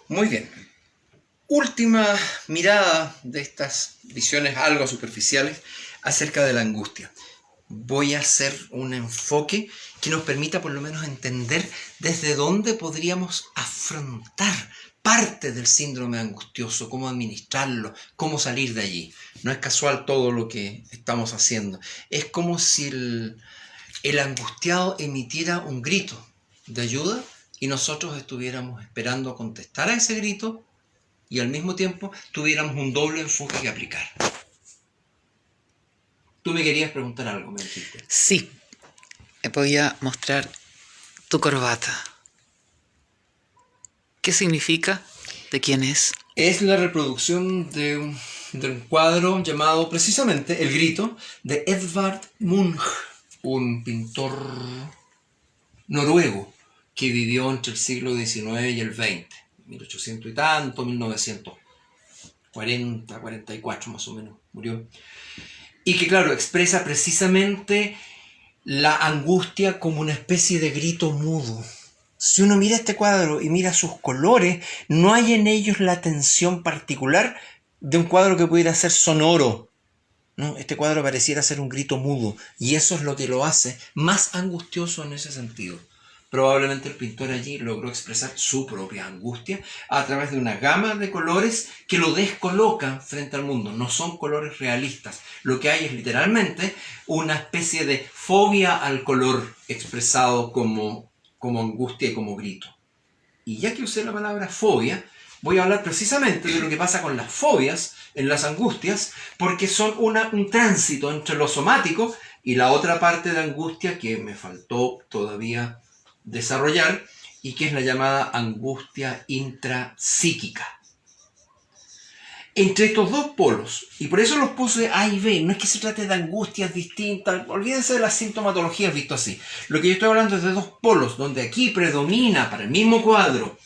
Muy bien. Última mirada de estas visiones algo superficiales acerca de la angustia. Voy a hacer un enfoque que nos permita por lo menos entender desde dónde podríamos afrontar parte del síndrome angustioso, cómo administrarlo, cómo salir de allí. No es casual todo lo que estamos haciendo. Es como si el angustiado emitiera un grito de ayuda y nosotros estuviéramos esperando a contestar a ese grito y al mismo tiempo tuviéramos un doble enfoque que aplicar. Tú me querías preguntar algo, me dijiste. Sí, voy a mostrar tu corbata. ¿Qué significa? ¿De quién es? Es la reproducción de un cuadro llamado precisamente El Grito, de Edvard Munch, un pintor noruego que vivió entre el siglo XIX y el XX, 1800 y tanto, 1940, 44 más o menos, murió. Y que claro, expresa precisamente la angustia como una especie de grito mudo. Si uno mira este cuadro y mira sus colores, no hay en ellos la tensión particular de un cuadro que pudiera ser sonoro, ¿no? Este cuadro pareciera ser un grito mudo, y eso es lo que lo hace más angustioso en ese sentido. Probablemente el pintor allí logró expresar su propia angustia a través de una gama de colores que lo descolocan frente al mundo. No son colores realistas. Lo que hay es literalmente una especie de fobia al color expresado como angustia y como grito. Y ya que usé la palabra fobia, voy a hablar precisamente de lo que pasa con las fobias en las angustias, porque son un tránsito entre lo somático y la otra parte de angustia que me faltó todavía desarrollar, y que es la llamada angustia intrapsíquica. Entre estos dos polos, y por eso los puse A y B, no es que se trate de angustias distintas, olvídense de las sintomatologías visto así. Lo que yo estoy hablando es de dos polos, donde aquí predomina para el mismo cuadro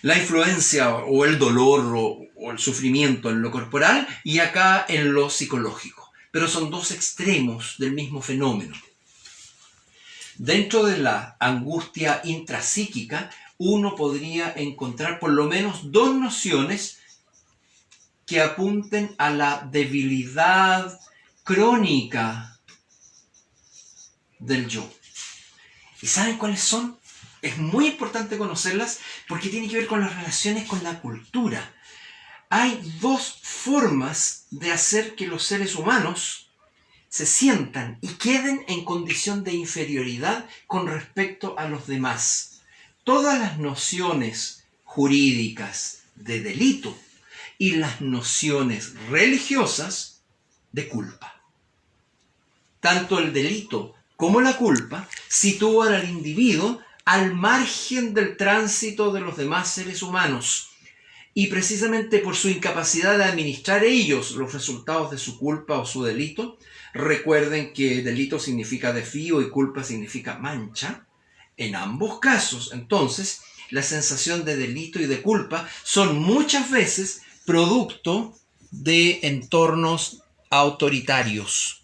la influencia o el dolor o el sufrimiento en lo corporal, y acá en lo psicológico. Pero son dos extremos del mismo fenómeno. Dentro de la angustia intrapsíquica, uno podría encontrar por lo menos dos nociones que apunten a la debilidad crónica del yo. ¿Y saben cuáles son? Es muy importante conocerlas porque tiene que ver con las relaciones con la cultura. Hay dos formas de hacer que los seres humanos se sientan y queden en condición de inferioridad con respecto a los demás. Todas las nociones jurídicas de delito y las nociones religiosas de culpa. Tanto el delito como la culpa sitúan al individuo al margen del tránsito de los demás seres humanos. Y precisamente por su incapacidad de administrar ellos los resultados de su culpa o su delito, recuerden que delito significa desvío y culpa significa mancha. En ambos casos, entonces, la sensación de delito y de culpa son muchas veces producto de entornos autoritarios.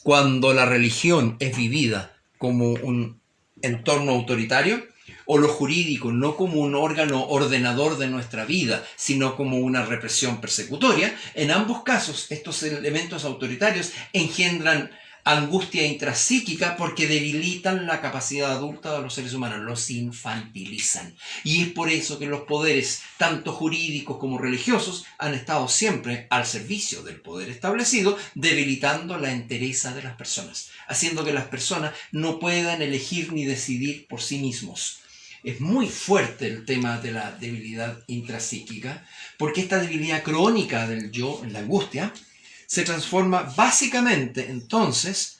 Cuando la religión es vivida como un entorno autoritario, o lo jurídico no como un órgano ordenador de nuestra vida, sino como una represión persecutoria, en ambos casos estos elementos autoritarios engendran angustia intrapsíquica porque debilitan la capacidad adulta de los seres humanos, los infantilizan. Y es por eso que los poderes, tanto jurídicos como religiosos, han estado siempre al servicio del poder establecido, debilitando la entereza de las personas, haciendo que las personas no puedan elegir ni decidir por sí mismos. Es muy fuerte el tema de la debilidad intrapsíquica, porque esta debilidad crónica del yo, en la angustia, se transforma básicamente entonces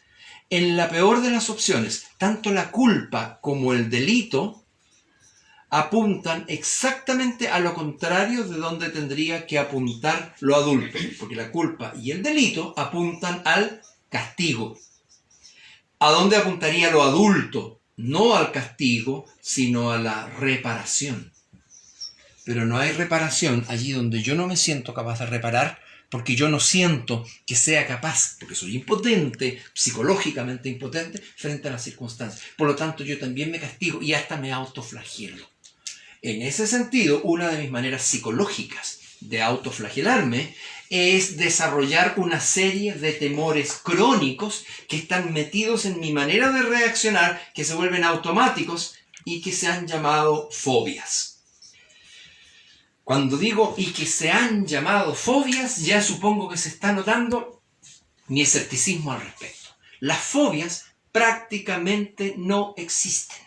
en la peor de las opciones. Tanto la culpa como el delito apuntan exactamente a lo contrario de donde tendría que apuntar lo adulto, porque la culpa y el delito apuntan al castigo. ¿A dónde apuntaría lo adulto? No al castigo, sino a la reparación. Pero no hay reparación allí donde yo no me siento capaz de reparar, porque yo no siento que sea capaz, porque soy impotente, psicológicamente impotente, frente a las circunstancias. Por lo tanto, yo también me castigo y hasta me autoflagelo. En ese sentido, una de mis maneras psicológicas de autoflagelarme es desarrollar una serie de temores crónicos que están metidos en mi manera de reaccionar, que se vuelven automáticos y que se han llamado fobias. Cuando digo y que se han llamado fobias, ya supongo que se está notando mi escepticismo al respecto. Las fobias prácticamente no existen.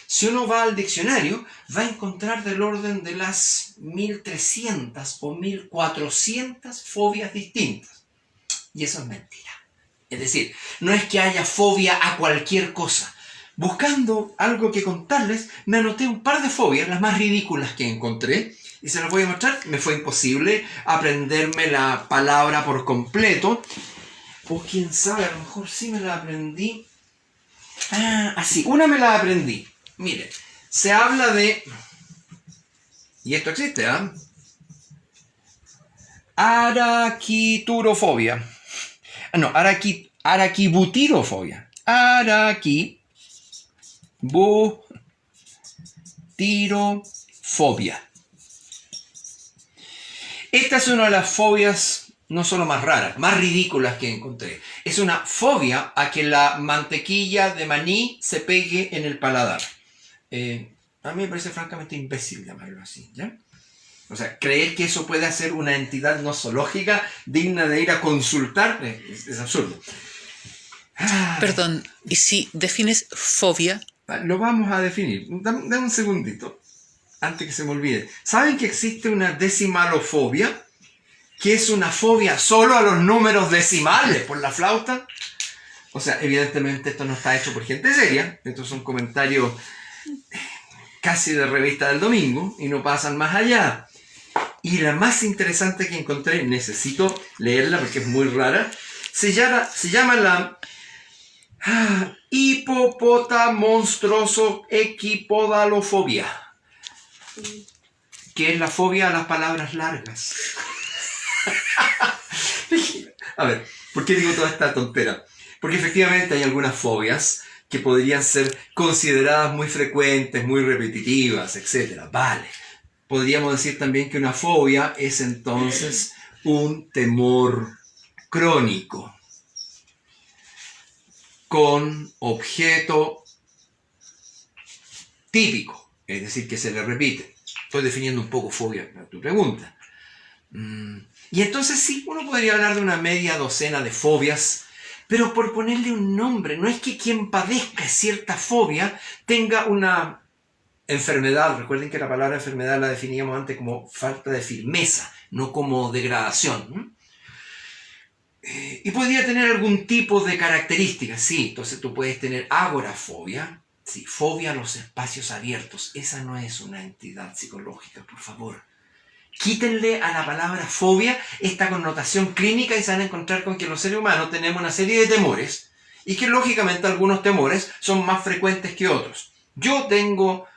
Si uno va al diccionario, va a encontrar del orden de las 1300 o 1400 fobias distintas. Y eso es mentira. Es decir, no es que haya fobia a cualquier cosa. Buscando algo que contarles, me anoté un par de fobias, las más ridículas que encontré, y se las voy a mostrar. Me fue imposible aprenderme la palabra por completo. O quién sabe, a lo mejor sí me la aprendí. Así, una me la aprendí. Mire, se habla de... Y esto existe, ¿ah? Araquiturofobia. No, araquibutirofobia. Araquibutirofobia. Esta es una de las fobias no solo más raras, más ridículas que encontré. Es una fobia a que la mantequilla de maní se pegue en el paladar. A mí me parece francamente imbécil llamarlo así, ¿ya? O sea, creer que eso puede hacer una entidad nosológica digna de ir a consultar es absurdo. Perdón, ¿y si defines fobia? Lo vamos a definir. Dame un segundito, antes que se me olvide. ¿Saben que existe una decimalofobia? Que es una fobia solo a los números decimales por la flauta. O sea, evidentemente esto no está hecho por gente seria. Estos son comentarios casi de revista del domingo y no pasan más allá. Y la más interesante que encontré, necesito leerla porque es muy rara, se llama la hipopotamonstrosoequipodalofobia, que es la fobia a las palabras largas. A ver, ¿por qué digo toda esta tontera? Porque efectivamente hay algunas fobias que podrían ser consideradas muy frecuentes, muy repetitivas, etc. Vale. Podríamos decir también que una fobia es entonces un temor crónico con objeto típico, es decir, que se le repite. Estoy definiendo un poco fobia para tu pregunta. Y entonces sí, uno podría hablar de una media docena de fobias, pero por ponerle un nombre. No es que quien padezca cierta fobia tenga una enfermedad. Recuerden que la palabra enfermedad la definíamos antes como falta de firmeza, no como degradación. Y podría tener algún tipo de características, sí. Entonces tú puedes tener agorafobia, sí, fobia a los espacios abiertos. Esa no es una entidad psicológica, por favor. Quítenle a la palabra fobia esta connotación clínica y se van a encontrar con que los seres humanos tenemos una serie de temores y que lógicamente algunos temores son más frecuentes que otros. Yo tengo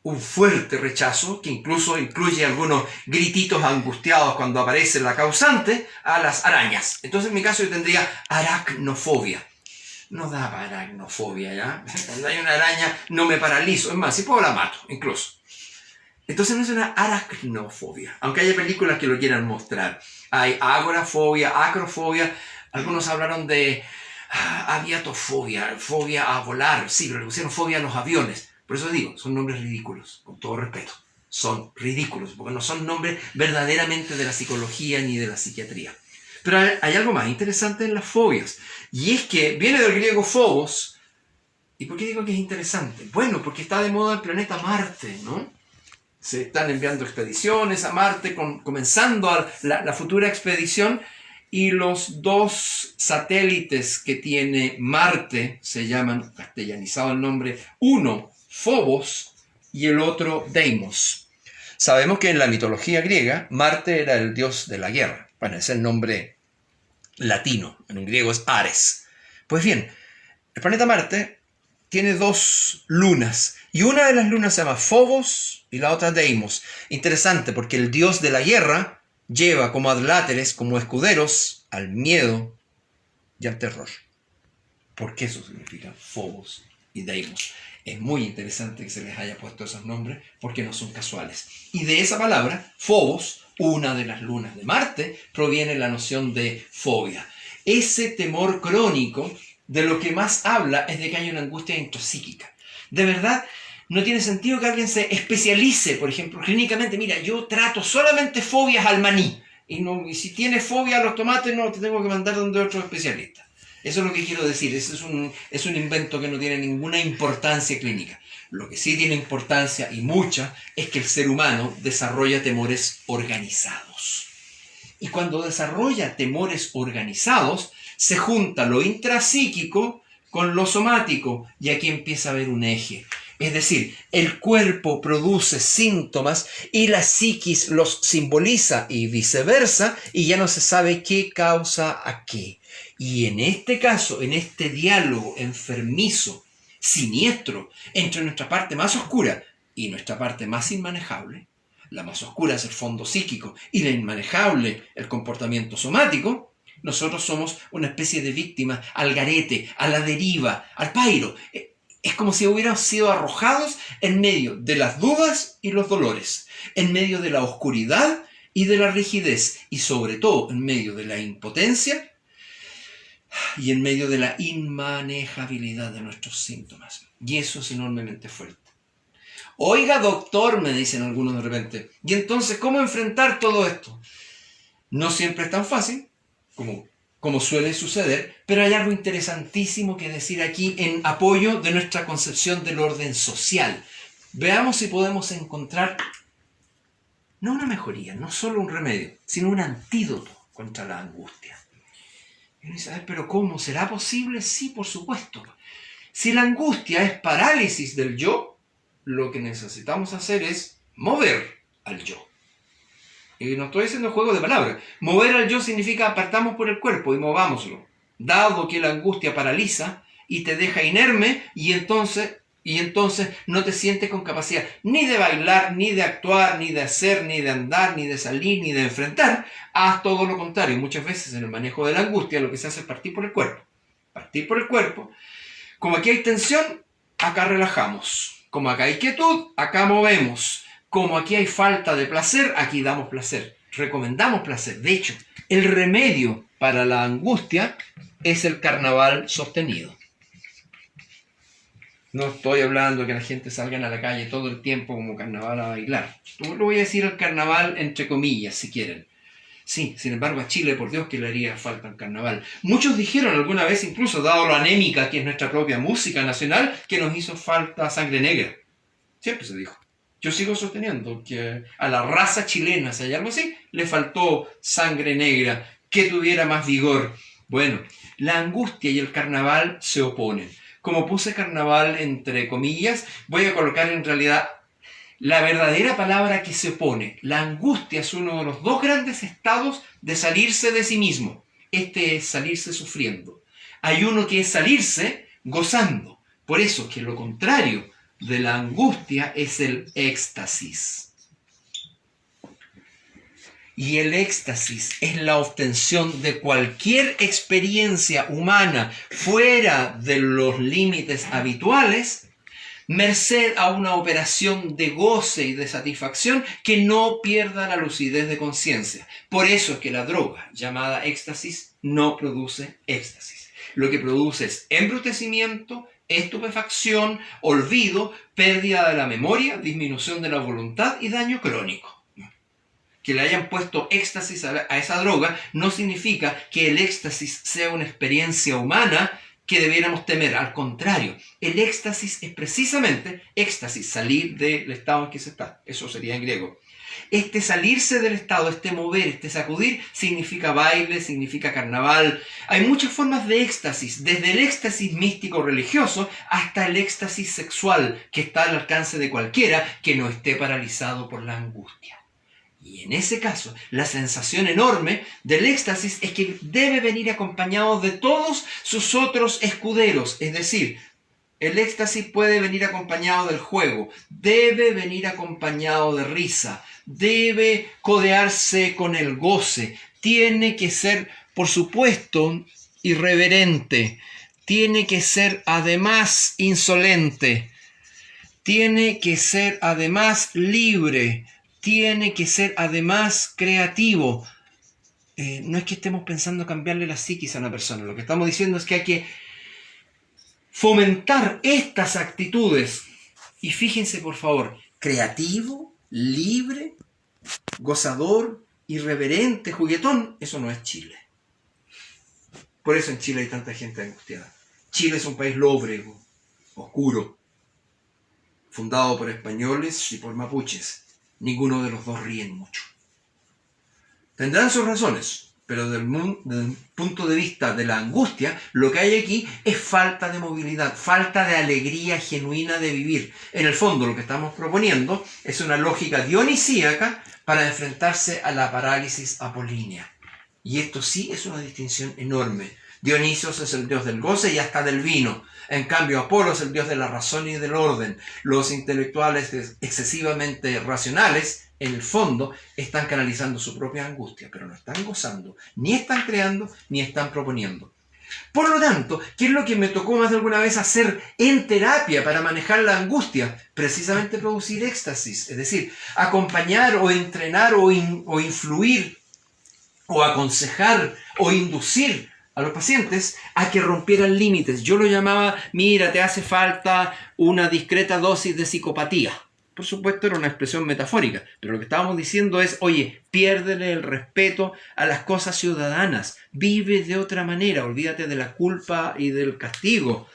un fuerte rechazo, que incluso incluye algunos grititos angustiados cuando aparece la causante, a las arañas. Entonces en mi caso yo tendría aracnofobia. No da para aracnofobia, ¿ya? Cuando hay una araña no me paralizo. Es más, si puedo la mato, incluso. Entonces no es una aracnofobia, aunque haya películas que lo quieran mostrar. Hay agorafobia, acrofobia, algunos hablaron de aviatofobia, fobia a volar, sí, pero le pusieron fobia a los aviones. Por eso digo, son nombres ridículos, con todo respeto. Son ridículos, porque no son nombres verdaderamente de la psicología ni de la psiquiatría. Pero hay algo más interesante en las fobias, y es que viene del griego phobos. ¿Y por qué digo que es interesante? Bueno, porque está de moda el planeta Marte, ¿no? Se están enviando expediciones a Marte, comenzando la futura expedición, y los dos satélites que tiene Marte se llaman, castellanizado el nombre, uno Phobos y el otro Deimos. Sabemos que en la mitología griega Marte era el dios de la guerra. Bueno, es el nombre latino, en griego es Ares. Pues bien, el planeta Marte tiene dos lunas, y una de las lunas se llama Phobos y la otra Deimos. Interesante, porque el dios de la guerra lleva como adláteres, como escuderos, al miedo y al terror. ¿Por qué eso significa Phobos y Deimos? Es muy interesante que se les haya puesto esos nombres porque no son casuales. Y de esa palabra, Phobos, una de las lunas de Marte, proviene la noción de fobia. Ese temor crónico de lo que más habla es de que hay una angustia intrapsíquica. De verdad, no tiene sentido que alguien se especialice, por ejemplo, clínicamente. Mira, yo trato solamente fobias al maní. Y si tienes fobia a los tomates, no te tengo que mandar donde otro especialista. Eso es lo que quiero decir. Ese es un invento que no tiene ninguna importancia clínica. Lo que sí tiene importancia, y mucha, es que el ser humano desarrolla temores organizados. Y cuando desarrolla temores organizados, se junta lo intrapsíquico con lo somático, y aquí empieza a haber un eje. Es decir, el cuerpo produce síntomas y la psiquis los simboliza y viceversa, y ya no se sabe qué causa a qué. Y en este caso, en este diálogo enfermizo, siniestro, entre nuestra parte más oscura y nuestra parte más inmanejable, la más oscura es el fondo psíquico y la inmanejable el comportamiento somático, nosotros somos una especie de víctima al garete, a la deriva, al pairo. Es como si hubiéramos sido arrojados en medio de las dudas y los dolores, en medio de la oscuridad y de la rigidez, y sobre todo en medio de la impotencia y en medio de la inmanejabilidad de nuestros síntomas. Y eso es enormemente fuerte. Oiga, doctor, me dicen algunos de repente, ¿y entonces cómo enfrentar todo esto? No siempre es tan fácil, como suele suceder, pero hay algo interesantísimo que decir aquí en apoyo de nuestra concepción del orden social. Veamos si podemos encontrar no una mejoría, no solo un remedio, sino un antídoto contra la angustia. Y uno dice, pero ¿cómo? ¿Será posible? Sí, por supuesto. Si la angustia es parálisis del yo, lo que necesitamos hacer es mover al yo. Y no estoy haciendo juego de palabras. Mover al yo significa partamos por el cuerpo y movámoslo. Dado que la angustia paraliza y te deja inerme, y entonces no te sientes con capacidad ni de bailar, ni de actuar, ni de hacer, ni de andar, ni de salir, ni de enfrentar. Haz todo lo contrario. Muchas veces en el manejo de la angustia lo que se hace es partir por el cuerpo. Partir por el cuerpo. Como aquí hay tensión, acá relajamos. Como acá hay quietud, acá movemos. Como aquí hay falta de placer, aquí damos placer. Recomendamos placer. De hecho, el remedio para la angustia es el carnaval sostenido. No estoy hablando de que la gente salga a la calle todo el tiempo como carnaval a bailar. Yo lo voy a decir el carnaval entre comillas, si quieren. Sí, sin embargo, a Chile, por Dios, que le haría falta el carnaval. Muchos dijeron alguna vez, incluso dado lo anémica que es nuestra propia música nacional, que nos hizo falta sangre negra. Siempre se dijo. Yo sigo sosteniendo que a la raza chilena, si hay algo así, le faltó sangre negra, que tuviera más vigor. Bueno, la angustia y el carnaval se oponen. Como puse carnaval entre comillas, voy a colocar en realidad la verdadera palabra que se opone. La angustia es uno de los dos grandes estados de salirse de sí mismo. Este es salirse sufriendo. Hay uno que es salirse gozando. Por eso que lo contrario de la angustia es el éxtasis. Y el éxtasis es la obtención de cualquier experiencia humana fuera de los límites habituales, merced a una operación de goce y de satisfacción que no pierda la lucidez de conciencia. Por eso es que la droga llamada éxtasis no produce éxtasis. Lo que produce es embrutecimiento, estupefacción, olvido, pérdida de la memoria, disminución de la voluntad y daño crónico. Que le hayan puesto éxtasis a esa droga no significa que el éxtasis sea una experiencia humana que debiéramos temer. Al contrario, el éxtasis es precisamente éxtasis, salir del estado en que se está. Eso sería en griego. Este salirse del estado, este mover, este sacudir, significa baile, significa carnaval. Hay muchas formas de éxtasis, desde el éxtasis místico religioso hasta el éxtasis sexual, que está al alcance de cualquiera que no esté paralizado por la angustia. Y en ese caso, la sensación enorme del éxtasis es que debe venir acompañado de todos sus otros escuderos. Es decir, el éxtasis puede venir acompañado del juego, debe venir acompañado de risa, debe codearse con el goce, tiene que ser, por supuesto, irreverente, tiene que ser además insolente. tiene que ser además libre, tiene que ser además creativo. No es que estemos pensando cambiarle la psiquis a una persona, lo que estamos diciendo es que hay que fomentar estas actitudes. Y fíjense, por favor, creativo, libre, gozador, irreverente, juguetón, eso no es Chile. Por eso en Chile hay tanta gente angustiada. Chile es un país lóbrego, oscuro, fundado por españoles y por mapuches. Ninguno de los dos ríen mucho. Tendrán sus razones, pero desde el punto de vista de la angustia, lo que hay aquí es falta de movilidad, falta de alegría genuina de vivir. En el fondo, lo que estamos proponiendo es una lógica dionisíaca para enfrentarse a la parálisis apolínea. Y esto sí es una distinción enorme. Dionisos es el dios del goce y hasta del vino. En cambio, Apolo es el dios de la razón y del orden. Los intelectuales excesivamente racionales, en el fondo, están canalizando su propia angustia, pero no están gozando, ni están creando, ni están proponiendo. Por lo tanto, ¿qué es lo que me tocó más de alguna vez hacer en terapia para manejar la angustia? Precisamente producir éxtasis, es decir, acompañar o entrenar o influir o aconsejar o inducir a los pacientes a que rompieran límites. Yo lo llamaba, mira, te hace falta una discreta dosis de psicopatía. Por supuesto era una expresión metafórica, pero lo que estábamos diciendo es, oye, piérdele el respeto a las cosas ciudadanas, vive de otra manera, olvídate de la culpa y del castigo.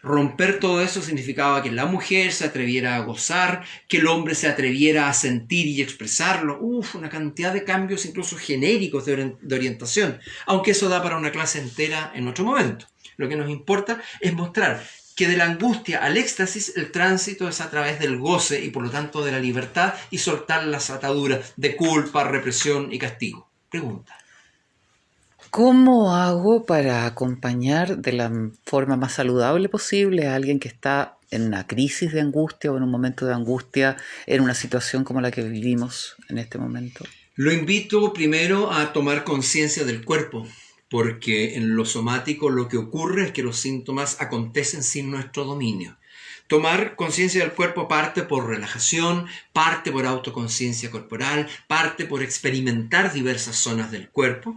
Romper todo eso significaba que la mujer se atreviera a gozar, que el hombre se atreviera a sentir y expresarlo. Una cantidad de cambios incluso genéricos de orientación, aunque eso da para una clase entera en otro momento. Lo que nos importa es mostrar que de la angustia al éxtasis el tránsito es a través del goce y por lo tanto de la libertad y soltar las ataduras de culpa, represión y castigo. Pregunta. ¿Cómo hago para acompañar de la forma más saludable posible a alguien que está en una crisis de angustia o en un momento de angustia, en una situación como la que vivimos en este momento? Lo invito primero a tomar conciencia del cuerpo, porque en lo somático lo que ocurre es que los síntomas acontecen sin nuestro dominio. Tomar conciencia del cuerpo parte por relajación, parte por autoconciencia corporal, parte por experimentar diversas zonas del cuerpo,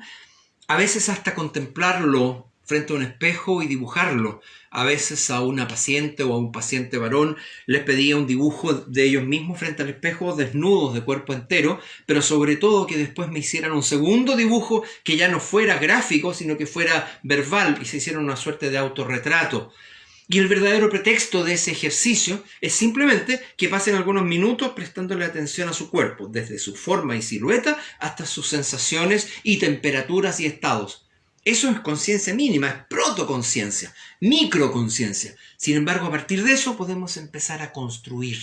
a veces hasta contemplarlo frente a un espejo y dibujarlo. A veces a una paciente o a un paciente varón les pedía un dibujo de ellos mismos frente al espejo, desnudos de cuerpo entero, pero sobre todo que después me hicieran un segundo dibujo que ya no fuera gráfico, sino que fuera verbal y se hiciera una suerte de autorretrato. Y el verdadero pretexto de ese ejercicio es simplemente que pasen algunos minutos prestándole atención a su cuerpo, desde su forma y silueta hasta sus sensaciones y temperaturas y estados. Eso es conciencia mínima, es protoconciencia, microconciencia. Sin embargo, a partir de eso podemos empezar a construir.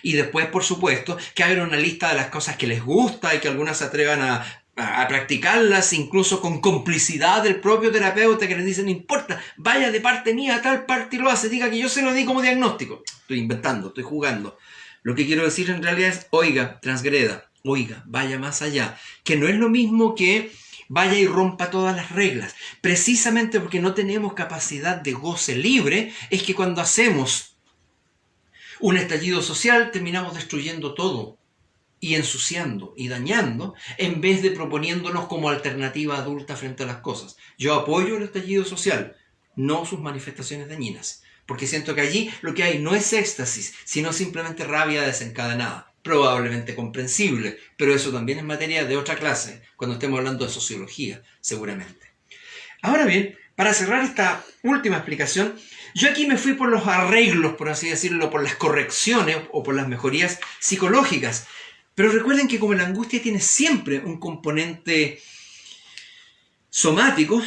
Y después, por supuesto, que hagan una lista de las cosas que les gusta y que algunas se atrevan a practicarlas, incluso con complicidad del propio terapeuta, que les dice, no importa, vaya de parte mía a tal parte y lo hace, diga que yo se lo di como diagnóstico. Estoy inventando, estoy jugando. Lo que quiero decir en realidad es, oiga, transgreda, oiga, vaya más allá. Que no es lo mismo que vaya y rompa todas las reglas. Precisamente porque no tenemos capacidad de goce libre, es que cuando hacemos un estallido social terminamos destruyendo todo y ensuciando y dañando, en vez de proponiéndonos como alternativa adulta frente a las cosas. Yo apoyo el estallido social, no sus manifestaciones dañinas, porque siento que allí lo que hay no es éxtasis, sino simplemente rabia desencadenada, probablemente comprensible, pero eso también es materia de otra clase, cuando estemos hablando de sociología, seguramente. Ahora bien, para cerrar esta última explicación, yo aquí me fui por los arreglos, por así decirlo, por las correcciones o por las mejorías psicológicas. Pero recuerden que como la angustia tiene siempre un componente somático,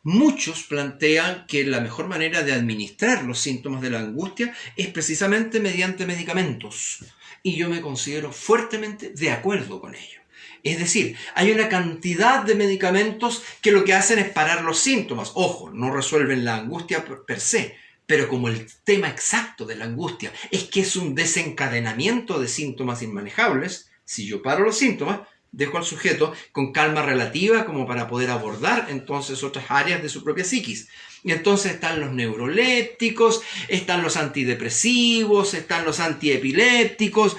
muchos plantean que la mejor manera de administrar los síntomas de la angustia es precisamente mediante medicamentos. Y yo me considero fuertemente de acuerdo con ello. Es decir, hay una cantidad de medicamentos que lo que hacen es parar los síntomas. Ojo, no resuelven la angustia per se. Pero como el tema exacto de la angustia es que es un desencadenamiento de síntomas inmanejables, si yo paro los síntomas, dejo al sujeto con calma relativa como para poder abordar entonces otras áreas de su propia psiquis. Y entonces están los neurolépticos, están los antidepresivos, están los antiepilépticos.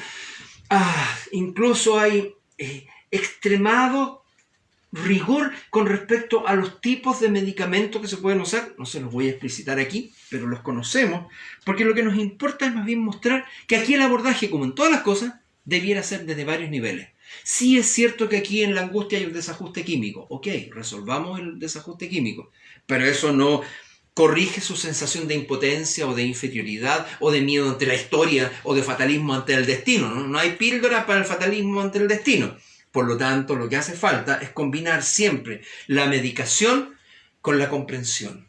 Incluso hay extremado rigor con respecto a los tipos de medicamentos que se pueden usar. No se los voy a explicitar aquí, pero los conocemos, porque lo que nos importa es más bien mostrar que aquí el abordaje, como en todas las cosas, debiera ser desde varios niveles. Sí es cierto que aquí en la angustia hay un desajuste químico. Ok, resolvamos el desajuste químico, pero eso no corrige su sensación de impotencia o de inferioridad o de miedo ante la historia o de fatalismo ante el destino. No hay píldora para el fatalismo ante el destino. Por lo tanto, lo que hace falta es combinar siempre la medicación con la comprensión,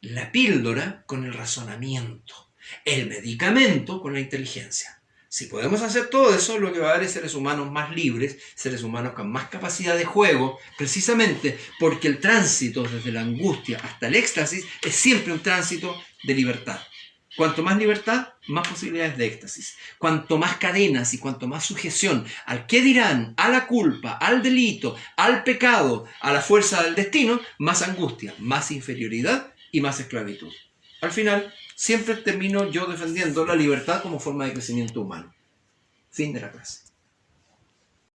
la píldora con el razonamiento, el medicamento con la inteligencia. Si podemos hacer todo eso, lo que va a haber es seres humanos más libres, seres humanos con más capacidad de juego, precisamente porque el tránsito desde la angustia hasta el éxtasis es siempre un tránsito de libertad. Cuanto más libertad, más posibilidades de éxtasis. Cuanto más cadenas y cuanto más sujeción al qué dirán, a la culpa, al delito, al pecado, a la fuerza del destino, más angustia, más inferioridad y más esclavitud. Al final, siempre termino yo defendiendo la libertad como forma de crecimiento humano. Fin de la clase.